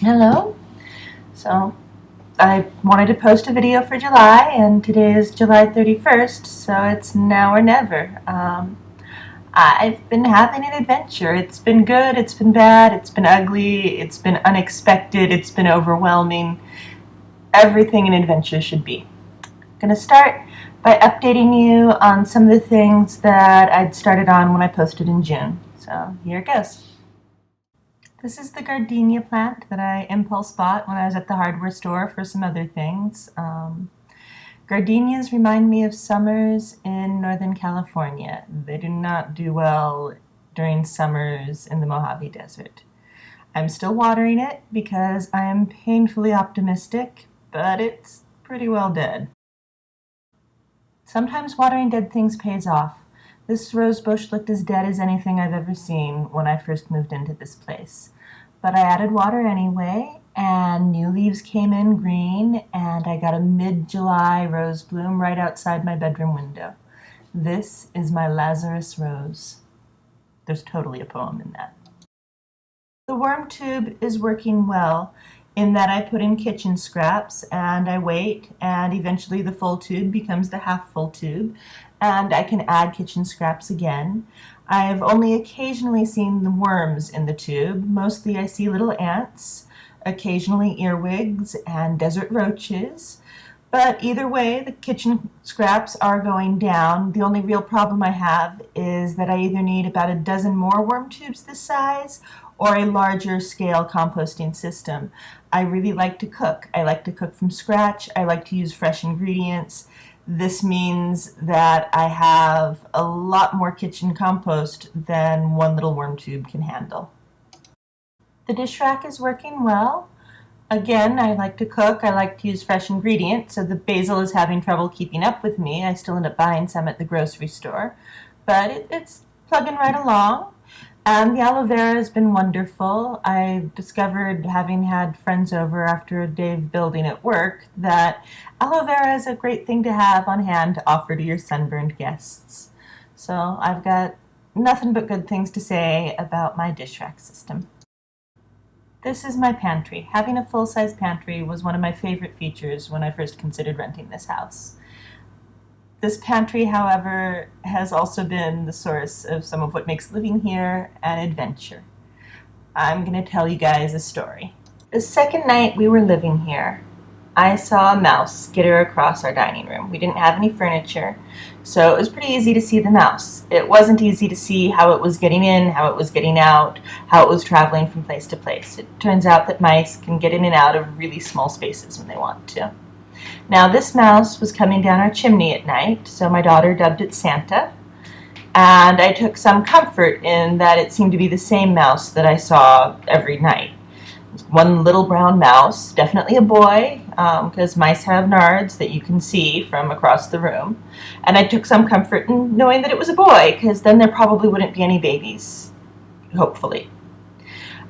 Hello. So I wanted to post a video for July, and today is July 31st, so it's now or never. I've been having an adventure. It's been good, it's been bad, it's been ugly, it's been unexpected, it's been overwhelming. Everything an adventure should be. I'm going to start by updating you on some of the things that I'd started on when I posted in June. So here it goes. This is the gardenia plant that I impulse bought when I was at the hardware store for some other things. Gardenias remind me of summers in Northern California. They do not do well during summers in the Mojave Desert. I'm still watering it because I am painfully optimistic, but it's pretty well dead. Sometimes watering dead things pays off. This rose bush looked as dead as anything I've ever seen when I first moved into this place. But I added water anyway, and new leaves came in green, and I got a mid-July rose bloom right outside my bedroom window. This is my Lazarus rose. There's totally a poem in that. The worm tube is working well in that I put in kitchen scraps and I wait, and eventually the full tube becomes the half full tube, and I can add kitchen scraps again. I've only occasionally seen the worms in the tube. Mostly I see little ants, occasionally earwigs and desert roaches. But either way, the kitchen scraps are going down. The only real problem I have is that I either need about a dozen more worm tubes this size or a larger scale composting system. I really like to cook. I like to cook from scratch. I like to use fresh ingredients. This means that I have a lot more kitchen compost than one little worm tube can handle. The dish rack is working well. Again, I like to cook, I like to use fresh ingredients, so the basil is having trouble keeping up with me. I still end up buying some at the grocery store, but it's plugging right along. And the aloe vera has been wonderful. I discovered, having had friends over after a day of building at work, that aloe vera is a great thing to have on hand to offer to your sunburned guests. So I've got nothing but good things to say about my dish rack system. This is my pantry. Having a full-size pantry was one of my favorite features when I first considered renting this house. This pantry, however, has also been the source of some of what makes living here an adventure. I'm going to tell you guys a story. The second night we were living here, I saw a mouse skitter across our dining room. We didn't have any furniture, so it was pretty easy to see the mouse. It wasn't easy to see how it was getting in, how it was getting out, how it was traveling from place to place. It turns out that mice can get in and out of really small spaces when they want to. Now, this mouse was coming down our chimney at night, so my daughter dubbed it Santa, and I took some comfort in that it seemed to be the same mouse that I saw every night. One little brown mouse, definitely a boy, because mice have nards that you can see from across the room. And I took some comfort in knowing that it was a boy, because then there probably wouldn't be any babies, hopefully.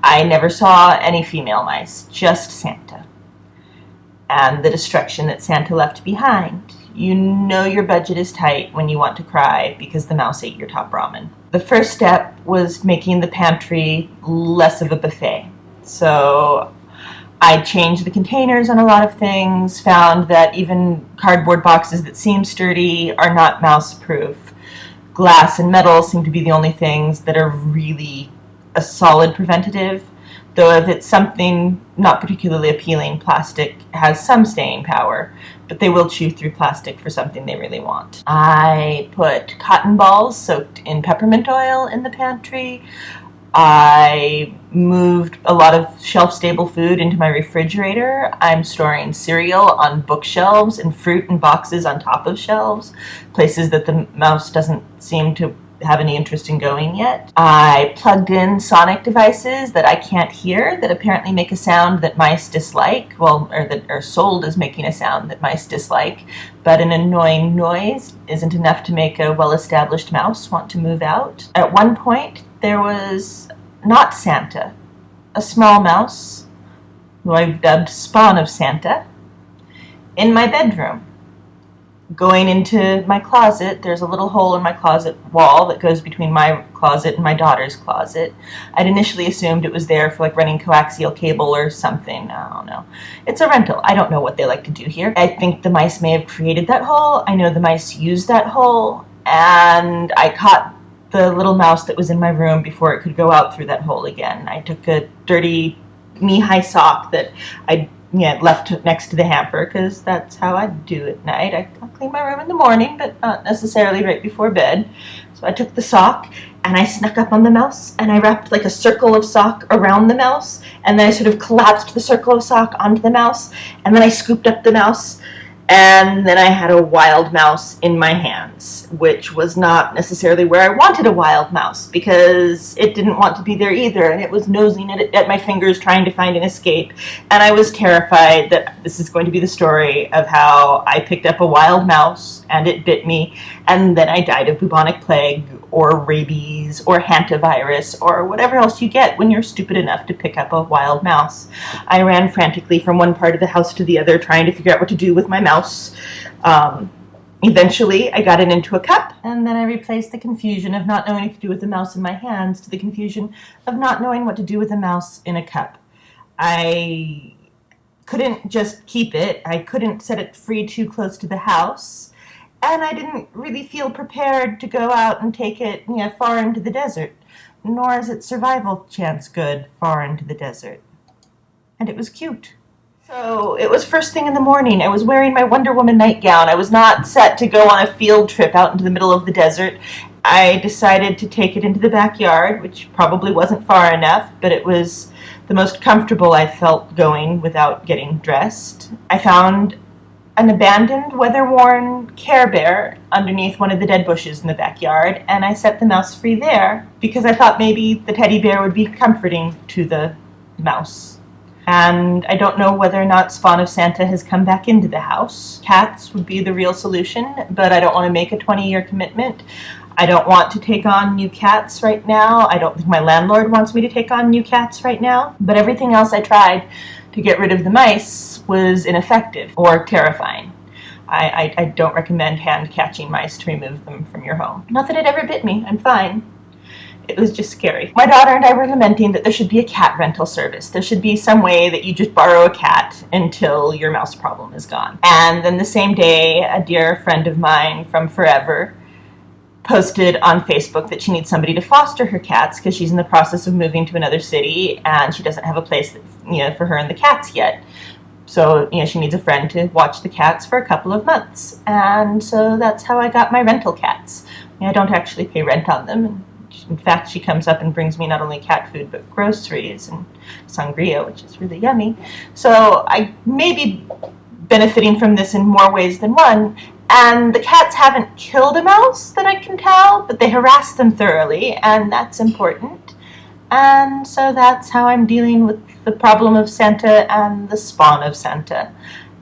I never saw any female mice, just Santa. And the destruction that Santa left behind. You know your budget is tight when you want to cry because the mouse ate your top ramen. The first step was making the pantry less of a buffet. So I changed the containers on a lot of things, found that even cardboard boxes that seem sturdy are not mouse-proof. Glass and metal seem to be the only things that are really a solid preventative, though if it's something not particularly appealing, plastic has some staying power, but they will chew through plastic for something they really want. I put cotton balls soaked in peppermint oil in the pantry. I moved a lot of shelf-stable food into my refrigerator. I'm storing cereal on bookshelves and fruit in boxes on top of shelves, places that the mouse doesn't seem to have any interest in going yet. I plugged in sonic devices that I can't hear that apparently make a sound that mice dislike, or that are sold as making a sound that mice dislike, but an annoying noise isn't enough to make a well-established mouse want to move out. At one point, there was not Santa, a small mouse, who I've dubbed Spawn of Santa, in my bedroom. going into my closet, there's a little hole in my closet wall that goes between my closet and my daughter's closet. I'd initially assumed it was there for like running coaxial cable or something. I don't know. It's a rental. I don't know what they like to do here. I think the mice may have created that hole. I know the mice used that hole, and I caught the little mouse that was in my room before it could go out through that hole again. I took a dirty knee-high sock that I left next to the hamper, because that's how I do at night. I'll clean my room in the morning, but not necessarily right before bed. So I took the sock and I snuck up on the mouse and I wrapped like a circle of sock around the mouse, and then I sort of collapsed the circle of sock onto the mouse, and then I scooped up the mouse, and then I had a wild mouse in my hands, which was not necessarily where I wanted a wild mouse, because it didn't want to be there either, and it was nosing at my fingers trying to find an escape. And I was terrified that this is going to be the story of how I picked up a wild mouse and it bit me, and then I died of bubonic plague or rabies or hantavirus or whatever else you get when you're stupid enough to pick up a wild mouse. I ran frantically from one part of the house to the other trying to figure out what to do with my mouse. Eventually, I got it into a cup, and then I replaced the confusion of not knowing what to do with the mouse in my hands to the confusion of not knowing what to do with a mouse in a cup. I couldn't just keep it. I couldn't set it free too close to the house, and I didn't really feel prepared to go out and take it far into the desert, nor is its survival chance good far into the desert. And it was cute. So it was first thing in the morning. I was wearing my Wonder Woman nightgown. I was not set to go on a field trip out into the middle of the desert. I decided to take it into the backyard, which probably wasn't far enough, but it was the most comfortable I felt going without getting dressed. I found an abandoned, weather-worn Care Bear underneath one of the dead bushes in the backyard, and I set the mouse free there because I thought maybe the teddy bear would be comforting to the mouse. And I don't know whether or not Spawn of Santa has come back into the house. Cats would be the real solution, but I don't want to make a 20-year commitment. I don't want to take on new cats right now. I don't think my landlord wants me to take on new cats right now. But everything else I tried to get rid of the mice was ineffective or terrifying. I don't recommend hand-catching mice to remove them from your home. Not that it ever bit me. I'm fine. It was just scary. My daughter and I were lamenting that there should be a cat rental service. There should be some way that you just borrow a cat until your mouse problem is gone. And then the same day, a dear friend of mine from forever posted on Facebook that she needs somebody to foster her cats because she's in the process of moving to another city and she doesn't have a place that, for her and the cats yet. So, she needs a friend to watch the cats for a couple of months. And so that's how I got my rental cats. I don't actually pay rent on them. In fact, she comes up and brings me not only cat food, but groceries and sangria, which is really yummy. So I may be benefiting from this in more ways than one. And the cats haven't killed a mouse that I can tell, but they harass them thoroughly, and that's important. And so that's how I'm dealing with the problem of Santa and the Spawn of Santa.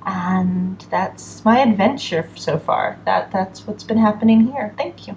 And that's my adventure so far. That's what's been happening here. Thank you.